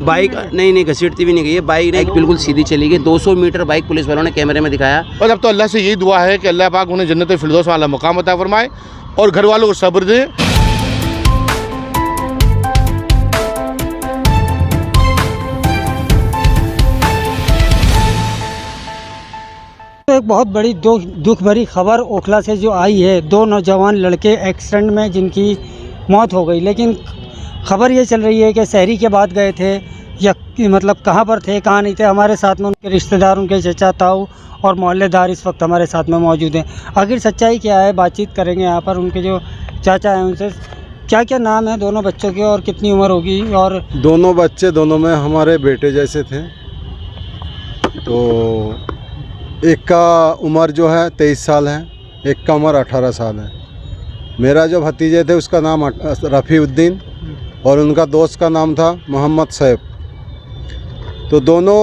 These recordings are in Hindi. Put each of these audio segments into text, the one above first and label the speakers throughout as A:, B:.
A: बाइक नहीं घसीटती भी नहीं गई है, बाइक बिल्कुल सीधी चली गई। 200 मीटर बाइक पुलिस वालों ने कैमरे में दिखाया।
B: बस अब तो अल्लाह से यही दुआ है कि अल्लाह पाक उन्हें जन्नत फिरदौस वाला मुकाम अता फरमाए और घर वालों को सब्र दे।
C: तो एक बहुत बड़ी दुख भरी खबर ओखला से जो आई है, 2 नौजवान लड़के एक्सीडेंट में जिनकी मौत हो गई। लेकिन खबर ये चल रही है कि शहरी के बाद गए थे या मतलब कहाँ पर थे कहाँ नहीं थे। हमारे साथ में उनके रिश्तेदार, उनके चचा ताऊ और मोहल्लेदार इस वक्त हमारे साथ में मौजूद हैं। आखिर सच्चाई क्या है, बातचीत करेंगे यहाँ पर। उनके जो चाचा हैं उनसे क्या क्या नाम है दोनों बच्चों के और कितनी उम्र होगी। और
D: दोनों बच्चे दोनों में हमारे बेटे जैसे थे। तो एक का उम्र जो है 23 साल है, एक का उम्र 18 साल है। मेरा जो भतीजे थे उसका नाम रफ़ीउद्दीन और उनका दोस्त का नाम था मोहम्मद सैफ। तो दोनों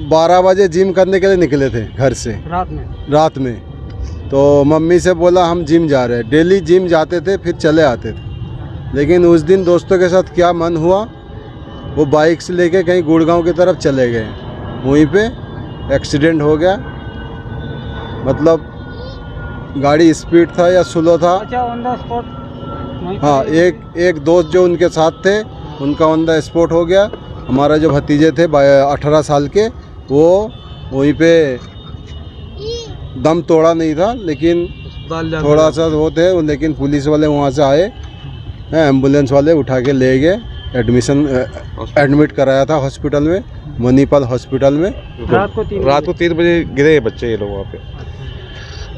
D: 12 बजे जिम करने के लिए निकले थे घर से रात में। तो मम्मी से बोला हम जिम जा रहे हैं। डेली जिम जाते थे फिर चले आते थे। लेकिन उस दिन दोस्तों के साथ क्या मन हुआ, वो बाइक से लेके कहीं गुड़गांव की तरफ चले गए। वहीं पे एक्सीडेंट हो गया। मतलब गाड़ी स्पीड था या स्लो था।
C: On the spot?
D: हाँ, एक दोस्त जो उनके साथ थे उनका ऑन द स्पॉट हो गया। हमारा जो भतीजे थे 18 साल के, वो वहीं पे दम तोड़ा नहीं था, लेकिन थोड़ा सा वो थे। लेकिन पुलिस वाले वहाँ से आए, एम्बुलेंस वाले उठा के ले गए। एडमिट कराया था हॉस्पिटल में, मणिपाल हॉस्पिटल में।
E: रात को 3 बजे गिरे बच्चे ये लोग वहाँ पे।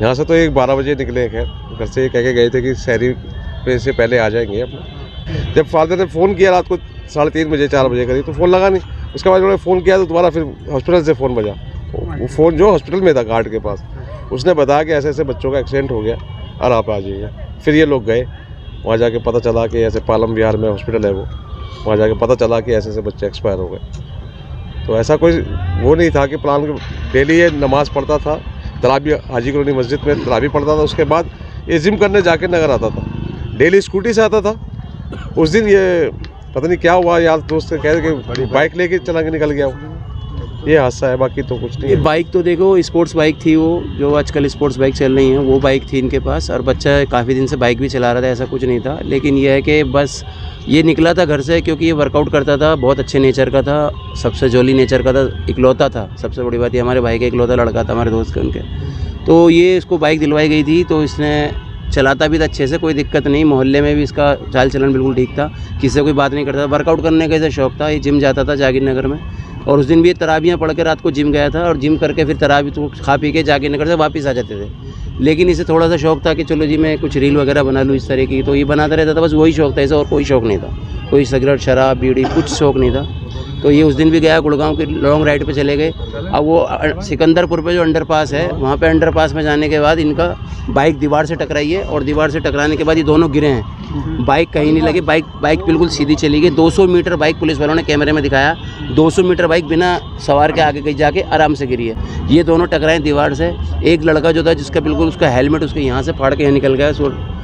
E: यहाँ से तो 12 बजे निकले। खैर घर से कह के गए थे कि शहरी पे से पहले आ जाएंगे अपना। जब फादर ने फ़ोन किया रात को 3:30 बजे 4 बजे करीब, तो फ़ोन लगा नहीं। उसके बाद उन्होंने फ़ोन किया तो दोबारा फिर हॉस्पिटल से फ़ोन बजा। वो फ़ोन जो हॉस्पिटल में था गार्ड के पास, उसने बताया कि ऐसे ऐसे बच्चों का एक्सीडेंट हो गया और आप आ जाइए। फिर ये लोग गए, वहाँ जाके पता चला कि ऐसे पालम विहार में हॉस्पिटल है वो। वहाँ जाके पता चला कि ऐसे ऐसे बच्चे एक्सपायर हो गए। तो ऐसा कोई वो नहीं था कि प्लान। डेली ये नमाज़ पढ़ता था, तरावी हाजी कॉलोनी मस्जिद में तरावी पढ़ता था। उसके बाद ये जिम करने जाके नगर आता था, डेली स्कूटी से आता था। उस दिन ये पता नहीं क्या हुआ, यार दोस्त कह रहे कि बाइक लेके चला के निकल गया वो। ये हादसा है, बाकी तो कुछ नहीं है।
A: बाइक तो देखो स्पोर्ट्स बाइक थी, वो जो आजकल स्पोर्ट्स बाइक चल रही हैं वो बाइक थी इनके पास। और बच्चा काफ़ी दिन से बाइक भी चला रहा था, ऐसा कुछ नहीं था। लेकिन यह है कि बस ये निकला था घर से क्योंकि ये वर्कआउट करता था, बहुत अच्छे नेचर का था, सबसे जॉली नेचर का था, इकलौता था। सबसे बड़ी बात ये हमारे भाई का इकलौता लड़का था, हमारे दोस्त के उनके। तो ये इसको बाइक दिलवाई गई थी, तो इसने चलाता भी था अच्छे से, कोई दिक्कत नहीं। मोहल्ले में भी इसका चाल चलन बिल्कुल ठीक था, किसी से कोई बात नहीं करता था। वर्कआउट करने का इसे शौक था, ये जिम जाता था जाकिर नगर में। और उस दिन भी ये तराबियाँ पढ़ के रात को जिम गया था और जिम करके फिर तराबी तो खा पी के जाकिर नगर से वापस आ जाते थे। लेकिन इसे थोड़ा सा शौक था कि चलो जी मैं कुछ रील वगैरह बना लूँ इस तरह की, तो ये बनाता रहता था। बस वही शौक था, ऐसा और कोई शौक नहीं था। कोई सिगरेट शराब बीड़ी कुछ शौक नहीं था। तो ये उस दिन भी गया, गुड़गांव की लॉन्ग राइड पे चले गए। अब वो सिकंदरपुर पे जो अंडरपास है, वहाँ पे अंडरपास में जाने के बाद इनका बाइक दीवार से टकराई है और दीवार से टकराने के बाद ये दोनों गिरे हैं। बाइक कहीं नहीं लगी, बाइक बिल्कुल सीधी चली गई। 200 मीटर बाइक पुलिस वालों ने कैमरे में दिखाया। 200 मीटर बाइक बिना सवार के आगे कहीं जाके आराम से गिरी है। ये दोनों टकराए दीवार से। एक लड़का जो था जिसका बिल्कुल उसका हेलमेट उसके यहाँ से फाड़ के यहाँ निकल गया।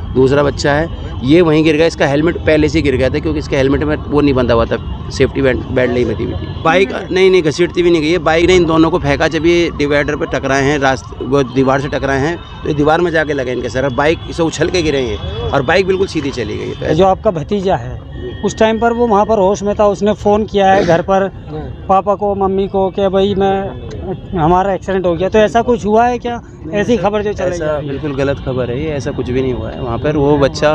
A: दूसरा बच्चा है ये वहीं गिर गया। इसका हेलमेट पहले से गिर गया था क्योंकि इसके हेलमेट में वो नहीं बंधा हुआ था, सेफ्टी बैंड नहीं बंधी हुई थी। बाइक नहीं घसीटती भी नहीं गई है। बाइक ने इन दोनों को फेंका जब ये डिवाइडर पे टकराए हैं, वो दीवार से टकराए हैं तो ये दीवार में जाके लगे इनके सर। बाइक इसे उछल के गिरे हैं और बाइक बिल्कुल सीधी चली गई है।
C: जो आपका भतीजा है उस टाइम पर वो वहाँ पर होश में था, उसने फ़ोन किया है घर पर पापा को मम्मी को कि भाई हमारा एक्सीडेंट हो गया। तो ऐसा कुछ हुआ है क्या? ऐसी खबर जो चल रही है
A: बिल्कुल गलत खबर है ये। ऐसा कुछ भी नहीं हुआ है वहाँ पर। वो बच्चा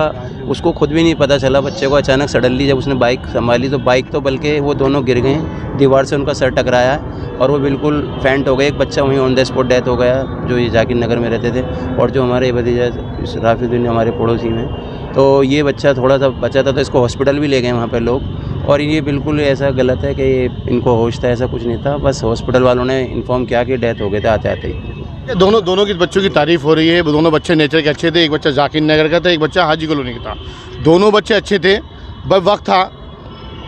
A: उसको खुद भी नहीं पता चला, बच्चे को अचानक सडनली जब उसने बाइक संभाली तो बाइक तो बल्कि वो दोनों गिर गए, दीवार से उनका सर टकराया और वो बिल्कुल फेंट हो गए। एक बच्चा वहीं ऑन द स्पॉट डेथ हो गया जो ये जाकिर नगर में रहते थे। और जो हमारे भतीजा राफीउद्दीन हमारे पड़ोसी में, तो ये बच्चा थोड़ा सा बचा था तो इसको हॉस्पिटल भी ले गए वहाँ पर लोग। और ये बिल्कुल ऐसा गलत है कि इनको होश था, ऐसा कुछ नहीं था। बस हॉस्पिटल वालों ने इन्फॉर्म किया कि डेथ हो गए थे आते आते ही।
B: दोनों की बच्चों की तारीफ हो रही है। दोनों बच्चे नेचर के अच्छे थे। एक बच्चा जाकिर नगर का था, एक बच्चा हाजी कॉलोनी का था। दोनों बच्चे अच्छे थे, बस वक्त था।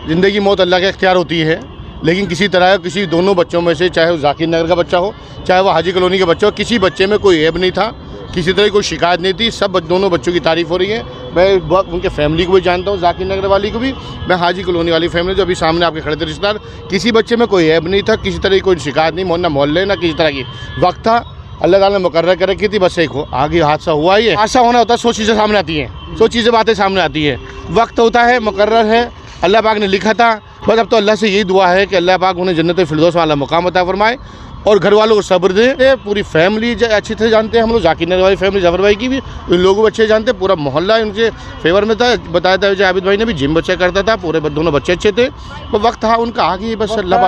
B: ज़िंदगी मौत अल्लाह के इख्तियार होती है। लेकिन किसी तरह किसी दोनों बच्चों में से, चाहे वो जाकिर नगर का बच्चा हो चाहे वो हाजी कॉलोनी का बच्चा हो, किसी बच्चे में कोई ऐब नहीं था। किसी तरह की कोई शिकायत नहीं थी। सब दोनों बच्चों की तारीफ़ हो रही है। मैं बहुत उनके फैमिली को भी जानता हूँ, जाकिर नगर वाली को भी, मैं हाजी कॉलोनी वाली फैमिली जो अभी सामने आपके खड़े थे रिश्तेदार, किसी बच्चे में कोई ऐब नहीं था, किसी तरह की कोई शिकायत नहीं, ना मोहल्ले ना किसी तरह की। वक्त था, अल्लाह ताला ने मुकर्रर कर रखी थी, बस एक आगे हादसा हुआ ही है। हादसा होना होता है, 100 चीज़ें सामने आती हैं, 100 चीज़ें बातें सामने आती है। वक्त होता है, मुकर्रर है, अल्लाह पाक ने लिखा था। बस अब तो अल्लाह से यही दुआ है कि अल्लाह पाक उन्हें जन्नत फिरदौस वाला मुकाम अता फरमाए और घर वालों को सब्र दे। पूरी फैमिली अच्छी तरह जानते हैं हम लोग, जाकिर नगर वाली फैमिली, जफर भाई की भी इन लोगों को अच्छे जानते हैं। पूरा मोहल्ला उनके फेवर में था। बताया था आबिद भाई ने भी, जिम बच्चा करता था, पूरे दोनों बच्चे अच्छे थे। तो वक्त था उनका, आगे बस अल्लाह